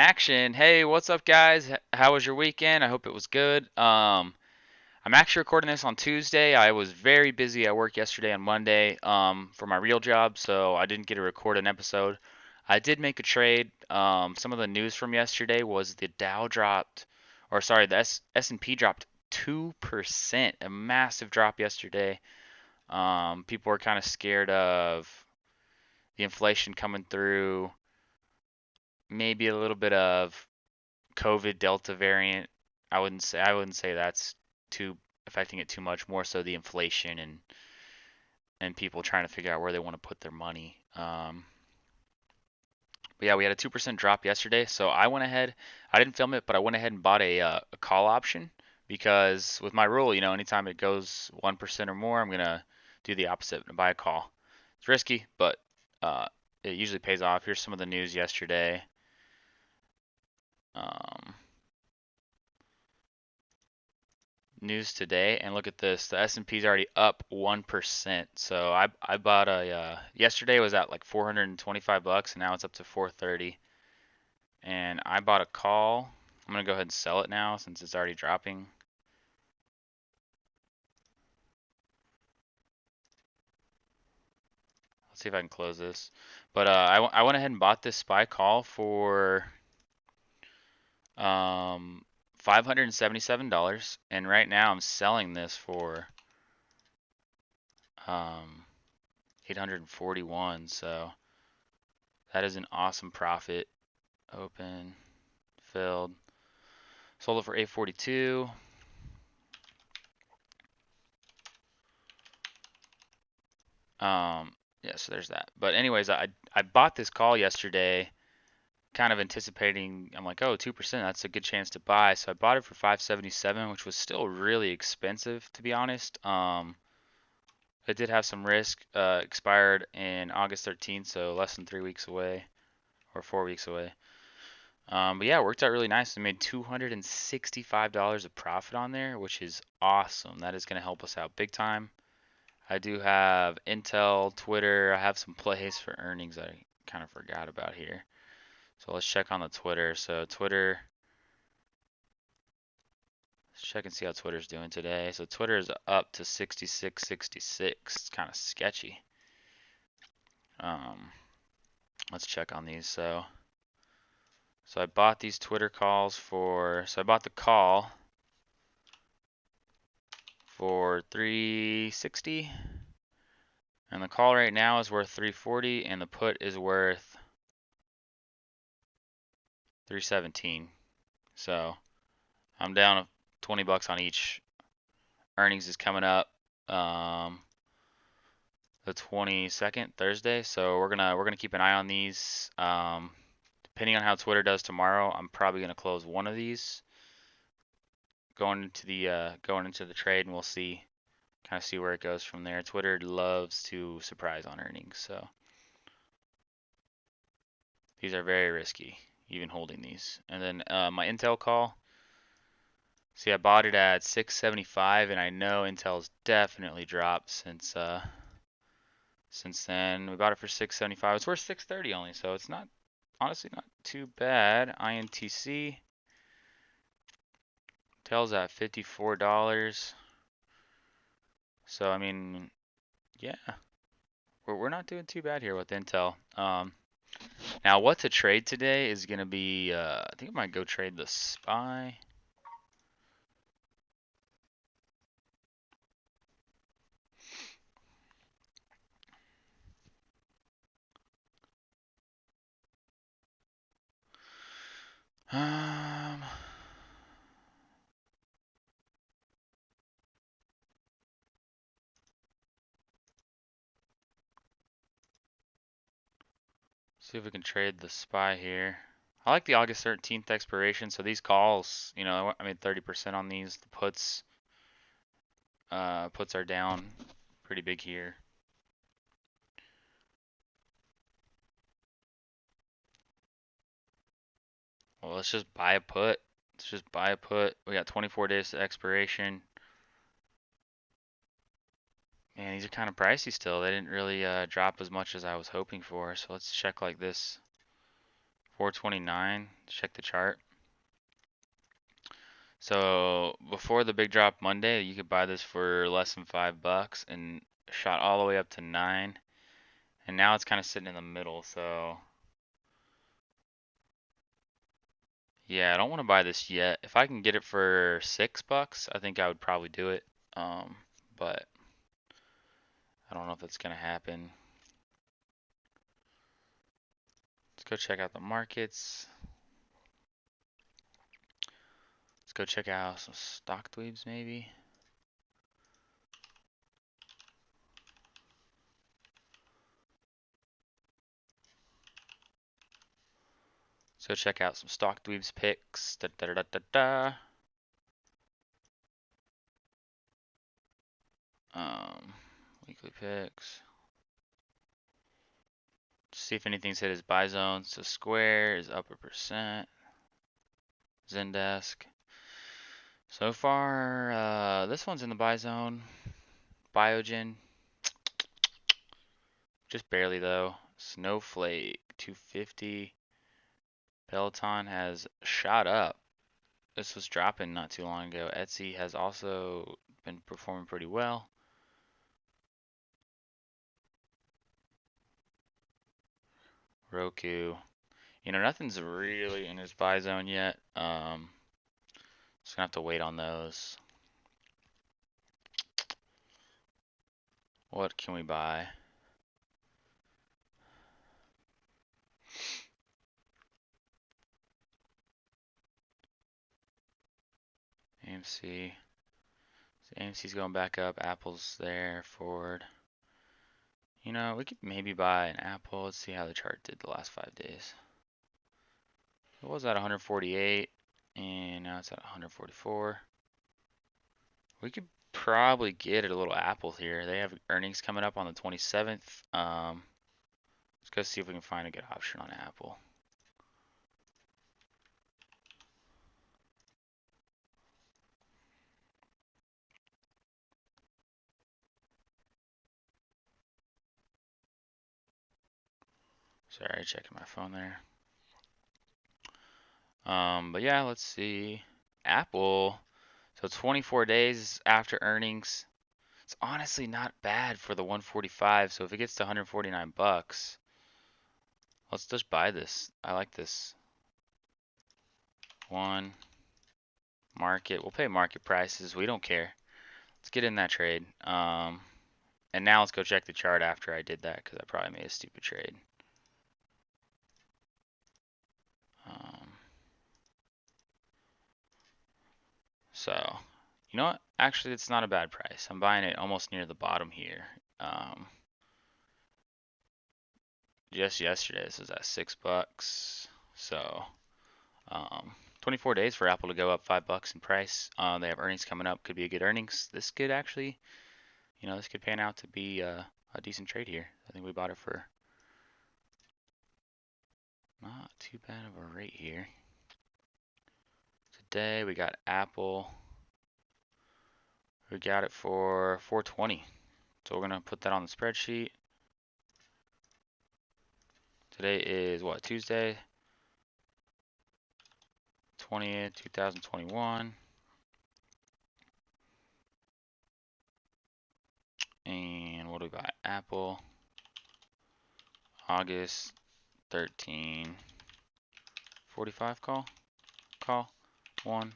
action. Hey, what's up, guys? How was your weekend? I hope it was good. I'm actually recording this on Tuesday. I was very busy at work yesterday and Monday for my real job, so I didn't get to record an episode. I did make a trade. Some of the news from yesterday was the Dow dropped, or sorry, the S&P dropped 2%, a massive drop yesterday. People were kind of scared of the inflation coming through, maybe a little bit of COVID Delta variant. I wouldn't say that's too affecting it too much. More so the inflation and people trying to figure out where they want to put their money. But yeah, we had a 2% drop yesterday, so I went ahead. I didn't film it, but I went ahead and bought a call option because with my rule, anytime it goes 1% or more, I'm gonna do the opposite and buy a call. It's risky, but it usually pays off. Here's some of the news yesterday. Um, News today, and look at this. The S&P is already up 1%. So I bought yesterday was at like 425 bucks and now it's up to 430. And I bought a call. I'm going to go ahead and sell it now since it's already dropping. Let's see if I can close this. But I went ahead and bought this SPY call for $577, and right now I'm selling this for um 841. So that is an awesome profit. Open, filled, sold it for 842. Yeah, so there's that. But anyways, I bought this call yesterday, kind of anticipating. I'm like, oh, 2%, that's a good chance to buy. So I bought it for 577, which was still really expensive to be honest. It did have some risk. Expired in August 13th, so less than 3 weeks away, or 4 weeks away. But yeah, it worked out really nice. I made $265 of profit on there, which is awesome. That is going to help us out big time. I do have Intel, Twitter. I have some plays for earnings I kind of forgot about here. So let's check on the Twitter. So Twitter, let's check and see how Twitter's doing today. So Twitter is up to 66.66. It's kind of sketchy. Let's check on these. So I bought these Twitter calls for. So I bought the call for 360, and the call right now is worth 340, and the put is worth 317. So I'm down 20 bucks on each. Earnings is coming up the 22nd, Thursday, so we're gonna keep an eye on these. Depending on how Twitter does tomorrow, I'm probably gonna close one of these going into the trade, and we'll see kind of see where it goes from there. Twitter loves to surprise on earnings, so these are very risky, even holding these. And then my Intel call. See, I bought it at 675, and I know Intel's definitely dropped since then. We bought it for 675. It's worth 630 only, so it's not honestly not too bad. INTC tells at $54. So I mean, yeah, we're not doing too bad here with Intel. Now what to trade today is gonna be I think I might go trade the SPY. Um, See if we can trade the SPY here. I like the August 13th expiration, so these calls, I made 30% on these. The puts are down pretty big here. Well, let's just buy a put. Let's just buy a put. We got 24 days to expiration. Man, these are kind of pricey still. They didn't really drop as much as I was hoping for. So let's check like this 429. Check the chart. So before the big drop Monday, you could buy this for less than $5 and shot all the way up to 9. And now it's kind of sitting in the middle. So yeah, I don't want to buy this yet. If I can get it for $6, I think I would probably do it. But I don't know if that's gonna happen. Let's go check out the markets. Let's go check out some stock dweebs maybe. Let's go check out some stock dweebs picks. Da, da, da, da, da. Weekly picks. See if anything's hit his buy zone. So Square is up a percent. Zendesk. So far, this one's in the buy zone. Biogen, just barely though. Snowflake, 250. Peloton has shot up. This was dropping not too long ago. Etsy has also been performing pretty well. Roku. Nothing's really in his buy zone yet. Just gonna have to wait on those. What can we buy? AMC. AMC's going back up. Apple's there. Ford. We could maybe buy an Apple. Let's see how the chart did the last 5 days. It was at 148, and now it's at 144. We could probably get a little Apple here. They have earnings coming up on the 27th. Let's go see if we can find a good option on Apple. Sorry, checking my phone there. But yeah, let's see. Apple. So 24 days after earnings. It's honestly not bad for the 145. So if it gets to 149 bucks, let's just buy this. I like this. One market. We'll pay market prices. We don't care. Let's get in that trade. And now let's go check the chart after I did that because I probably made a stupid trade. So, you know what? Actually, it's not a bad price. I'm buying it almost near the bottom here. Just yesterday, this was at $6. So, 24 days for Apple to go up $5 in price. They have earnings coming up. Could be a good earnings. This could actually, this could pan out to be a decent trade here. I think we bought it for not too bad of a rate here. Today we got Apple. We got it for 420. So we're gonna put that on the spreadsheet. Today is what, Tuesday? 20th, 2021. And what do we buy? Apple. August 13. 45 call. 1.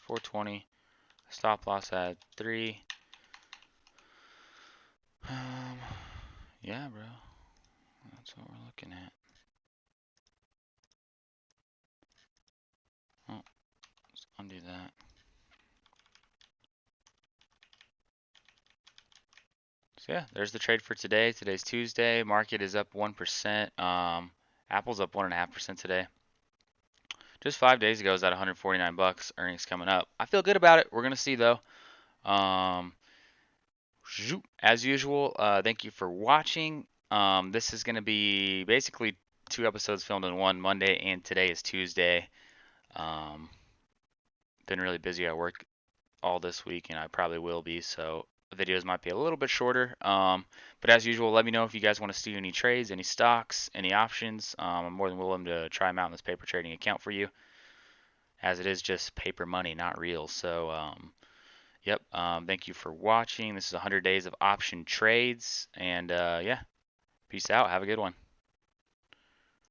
420. Stop loss at 3. Yeah, bro. That's what we're looking at. Oh, let's undo that. So yeah, there's the trade for today. Today's Tuesday. Market is up 1%. Apple's up 1.5% today. Just 5 days ago, it was at 149 bucks. Earnings coming up. I feel good about it. We're gonna see though. As usual, thank you for watching. This is gonna be basically 2 episodes filmed in one. Monday and today is Tuesday. Been really busy at work all this week, and I probably will be. So videos might be a little bit shorter. But as usual, let me know if you guys want to see any trades, any stocks, any options. I'm more than willing to try them out in this paper trading account for you, as it is just paper money, not real. So, yep. Thank you for watching. This is 100 days of option trades, and yeah, peace out. Have a good one.